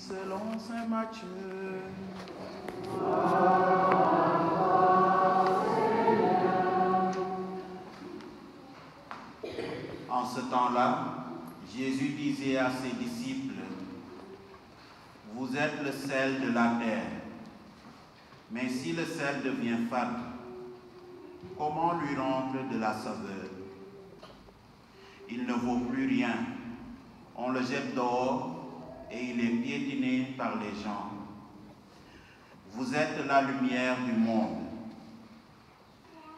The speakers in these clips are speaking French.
selon saint Matthieu. En ce temps-là, Jésus disait à ses disciples, « Vous êtes le sel de la terre. Mais si le sel devient fade, comment lui rendre de la saveur? Il ne vaut plus rien. On le jette dehors et il est piétiné par les gens. Vous êtes la lumière du monde.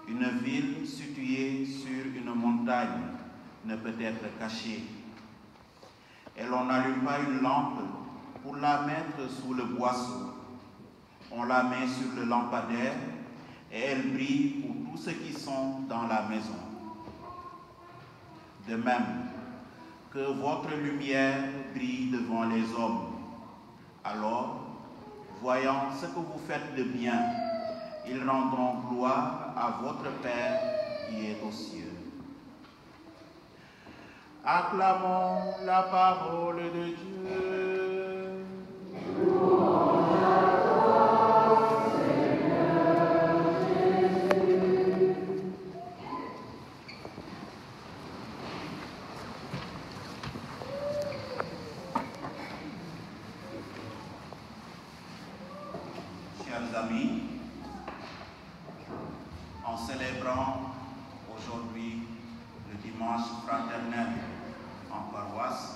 Une ville située sur une montagne ne peut être cachée. Et l'on n'allume pas une lampe pour la mettre sous le boisseau. On la met sur le lampadaire et elle brille pour tous ceux qui sont dans la maison. De même, que votre lumière brille devant les hommes. Alors, voyant ce que vous faites de bien, ils rendront gloire à votre Père qui est aux cieux. Acclamons la parole de Dieu. Chers amis, en célébrant aujourd'hui le dimanche fraternel en paroisse,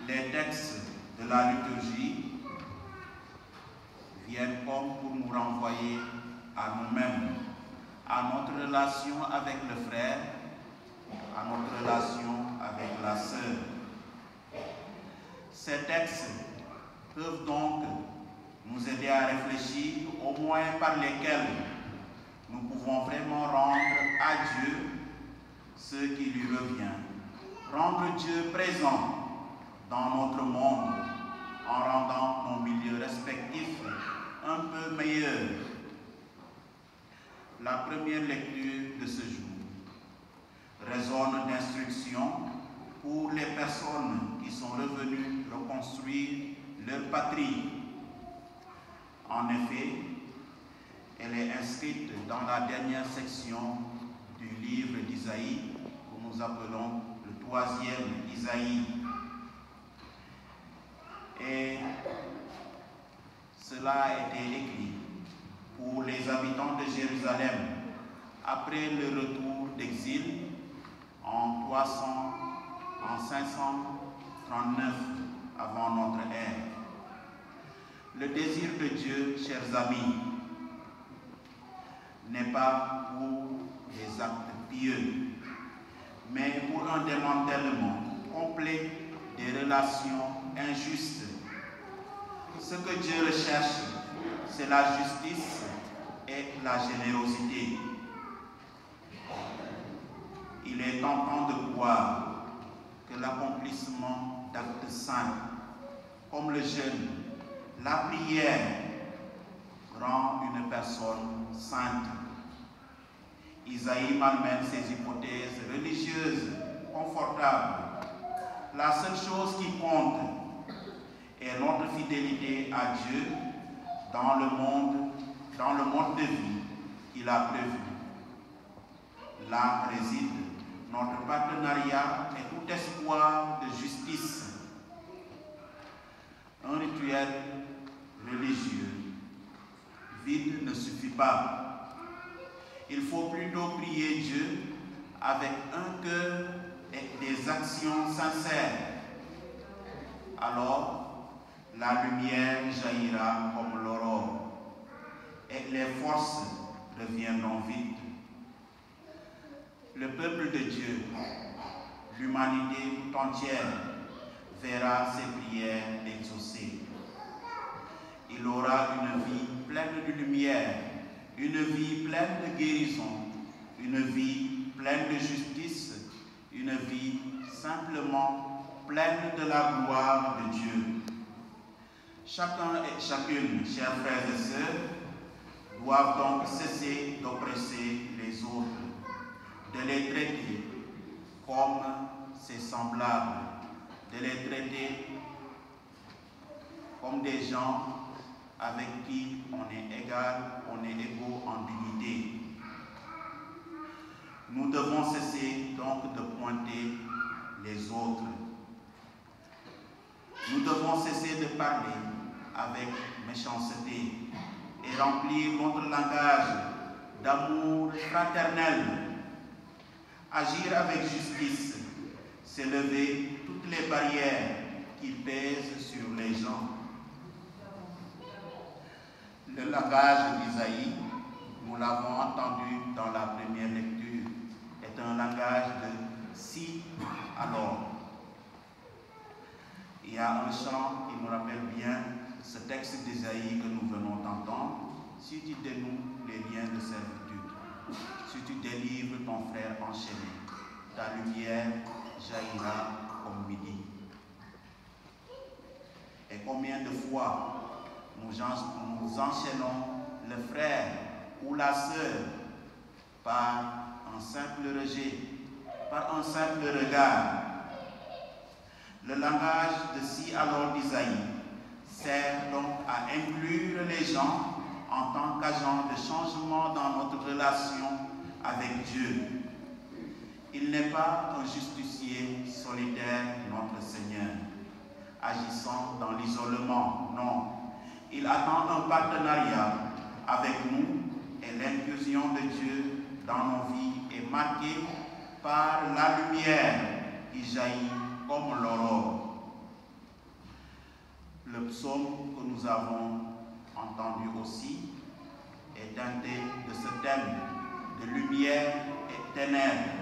les textes de la liturgie viennent comme pour nous renvoyer à nous-mêmes, à notre relation avec le frère, à notre relation avec la sœur. Ces textes peuvent donc nous aider à réfléchir aux moyens par lesquels nous pouvons vraiment rendre à Dieu ce qui lui revient. Rendre Dieu présent dans notre monde en rendant nos milieux respectifs un peu meilleurs. La première lecture de ce jour résonne d'instruction pour les personnes qui sont revenues reconstruire leur patrie. En effet, elle est inscrite dans la dernière section du livre d'Isaïe, que nous appelons le 3e Isaïe. Et cela a été écrit pour les habitants de Jérusalem après le retour d'exil en 539 avant notre ère. Le désir de Dieu, chers amis, n'est pas pour des actes pieux, mais pour un démantèlement complet des relations injustes. Ce que Dieu recherche, c'est la justice et la générosité. Il est tentant de croire que l'accomplissement d'actes saints, comme le jeûne, la prière, rend une personne sainte. Isaïe malmène ces hypothèses religieuses confortables. La seule chose qui compte est notre fidélité à Dieu dans le mode de vie qu'il a prévu. Là réside notre partenariat et tout espoir de justice. Un rituel religieux vide ne suffit pas. Il faut plutôt prier Dieu avec un cœur et des actions sincères. Alors, la lumière jaillira comme l'aurore et les forces reviendront vite. Le peuple de Dieu, l'humanité tout entière, verra ses prières exaucées. Il aura une vie pleine de lumière, une vie pleine de guérison, une vie pleine de justice, une vie simplement pleine de la gloire de Dieu. Chacun et chacune, chers frères et sœurs, doivent donc cesser d'oppresser les autres, de les traiter comme ses semblables, de les traiter comme des gens avec qui on est égal, on est égaux en dignité. Nous devons cesser donc de pointer les autres. Nous devons cesser de parler avec méchanceté et remplir notre langage d'amour fraternel. Agir avec justice, c'est lever toutes les barrières qui pèsent sur les gens. Le langage d'Isaïe, nous l'avons entendu dans la première lecture, est un langage de si alors. Il y a un chant qui nous rappelle bien ce texte d'Isaïe que nous venons d'entendre. Si tu dénoues les liens de servitude, si tu délivres ton frère enchaîné, ta lumière jaillira comme midi. Et combien de fois nous enchaînons le frère ou la sœur par un simple rejet, par un simple regard. Le langage de si alors d'Isaïe sert donc à inclure les gens en tant qu'agents de changement dans notre relation avec Dieu. Il n'est pas un justicier solitaire, notre Seigneur, agissant dans l'isolement, non. Il attend un partenariat avec nous et l'inclusion de Dieu dans nos vies est marquée par la lumière qui jaillit comme l'aurore. Le psaume que nous avons entendu aussi est teinté de ce thème de lumière et ténèbres.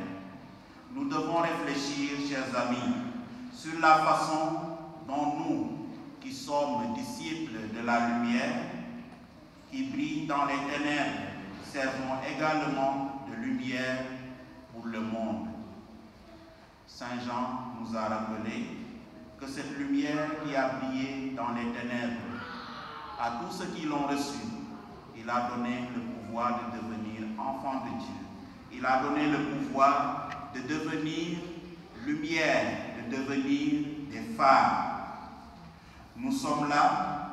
Nous devons réfléchir, chers amis, sur la façon dont nous, qui sommes disciples de la lumière, qui brille dans les ténèbres, servons également de lumière pour le monde. Saint Jean nous a rappelé que cette lumière qui a brillé dans les ténèbres, à tous ceux qui l'ont reçu, il a donné le pouvoir de devenir enfants de Dieu. Il a donné le pouvoir de devenir lumière, de devenir des phares. Nous sommes là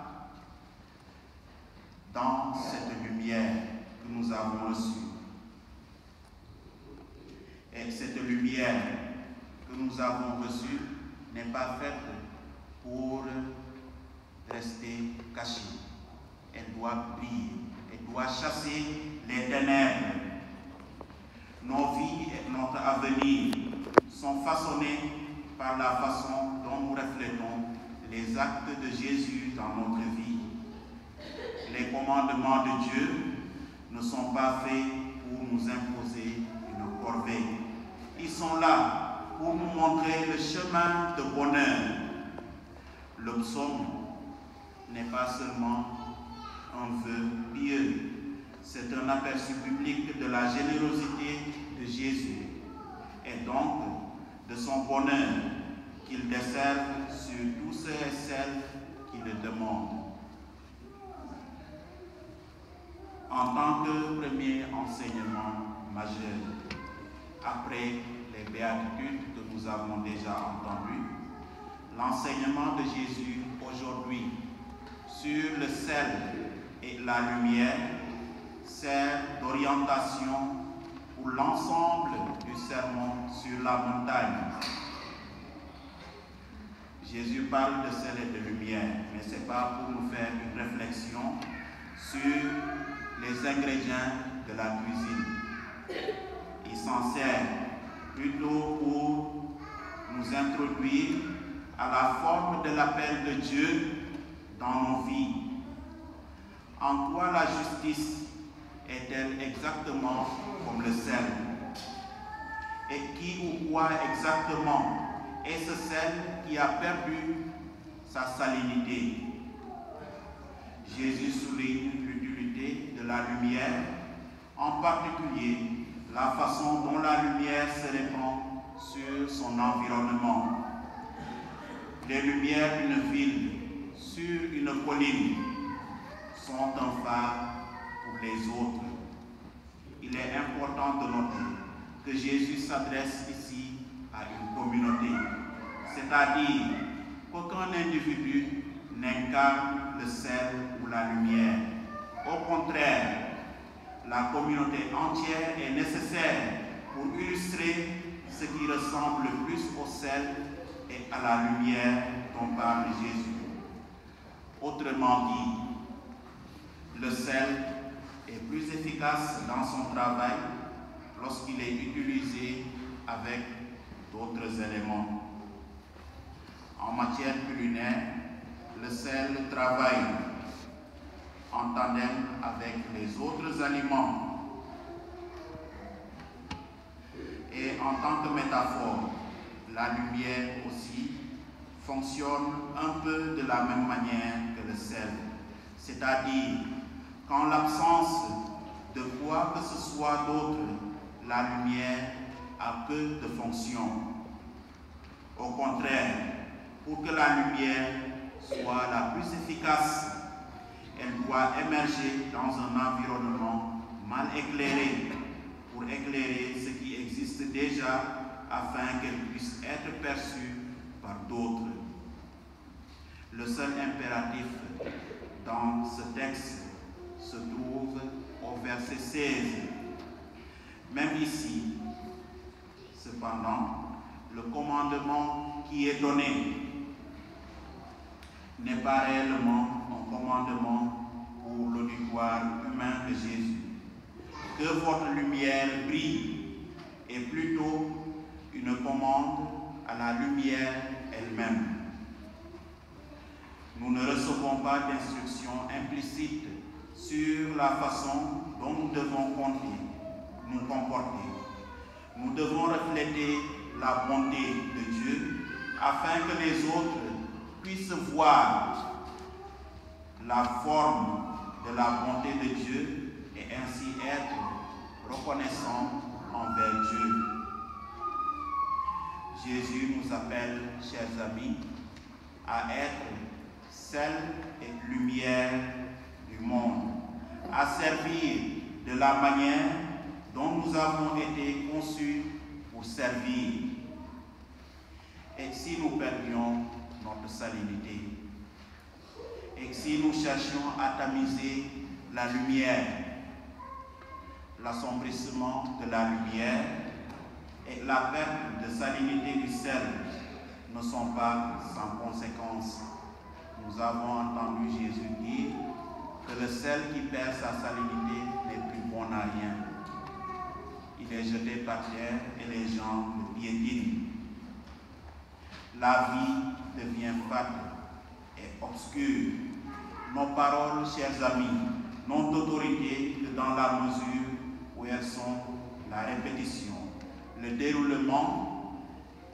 dans cette lumière que nous avons reçue. Et cette lumière que nous avons reçue n'est pas faite pour rester cachée. Elle doit briller, elle doit chasser les ténèbres. Nos vies et notre avenir sont façonnés par la façon dont nous reflétons les actes de Jésus dans notre vie. Les commandements de Dieu ne sont pas faits pour nous imposer une corvée. Ils sont là pour nous montrer le chemin de bonheur. Le psaume n'est pas seulement un vœu pieux, c'est un aperçu public de la générosité de Jésus et donc de son bonheur qu'il desserve sur tous ceux et celles qui le demandent. En tant que premier enseignement majeur, après les béatitudes que nous avons déjà entendues, l'enseignement de Jésus aujourd'hui sur le sel et la lumière sert d'orientation pour l'ensemble du sermon sur la montagne. Jésus parle de sel et de lumière, mais ce n'est pas pour nous faire une réflexion sur les ingrédients de la cuisine. Il s'en sert plutôt pour nous introduire à la forme de l'appel de Dieu dans nos vies. En quoi la justice est-elle exactement comme le sel? Et qui ou quoi exactement est ce sel qui a perdu sa salinité? Jésus souligne l'utilité de la lumière, en particulier la façon dont la lumière se répand sur son environnement. Les lumières d'une ville sur une colline sont un phare pour les autres. Il est important de noter que Jésus s'adresse ici à une communauté, c'est-à-dire qu'aucun individu n'incarne le sel ou la lumière. Au contraire, la communauté entière est nécessaire pour illustrer ce qui ressemble le plus au sel et à la lumière dont parle Jésus. Autrement dit, le sel est plus efficace dans son travail lorsqu'il est utilisé avec d'autres éléments. En matière culinaire, le sel travaille en tandem avec les autres aliments. Et en tant que métaphore, la lumière aussi fonctionne un peu de la même manière que le sel. C'est-à-dire, qu'en l'absence de quoi que ce soit d'autre, la lumière a peu de fonction. Au contraire, pour que la lumière soit la plus efficace, elle doit émerger dans un environnement mal éclairé pour éclairer ce qui existe déjà afin qu'elle puisse être perçue par d'autres. Le seul impératif dans ce texte se trouve au verset 16. Même ici, cependant, le commandement qui est donné n'est pas réellement un commandement pour l'auditoire humain de Jésus. Que votre lumière brille est plutôt une commande à la lumière elle-même. Nous ne recevons pas d'instructions implicites sur la façon dont nous devons nous comporter. Nous devons refléter la bonté de Dieu afin que les autres puissent voir la forme de la bonté de Dieu et ainsi être reconnaissants envers Dieu. Jésus nous appelle, chers amis, à être sel et lumière du monde, à servir de la manière dont nous avons été conçus pour servir. Et si nous perdions notre salinité, et si nous cherchions à tamiser la lumière, l'assombrissement de la lumière et la perte de salinité du sel ne sont pas sans conséquence. Nous avons entendu Jésus dire que le sel qui perd sa salinité n'est plus bon à rien. Il est jeté par terre et les gens le piétinent. La vie devient fade et obscure. Nos paroles, chers amis, n'ont d'autorité que dans la mesure où elles sont la répétition, le déroulement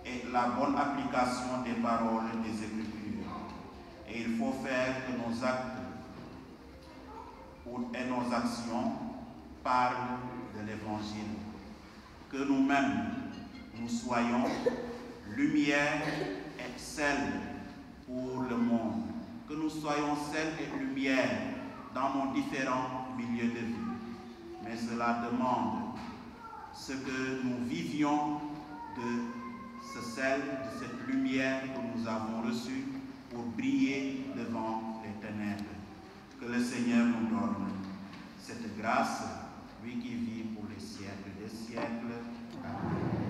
et la bonne application des paroles des Écritures. Et il faut faire que nos actes et nos actions parlent de l'Évangile. Que nous-mêmes, nous soyons lumière et sel pour le monde. Que nous soyons sel et lumière dans nos différents milieux de vie. Mais cela demande ce que nous vivions de ce sel, de cette lumière que nous avons reçue pour briller devant les ténèbres. Que le Seigneur nous donne cette grâce, lui qui vit pour les siècles des siècles. Amen.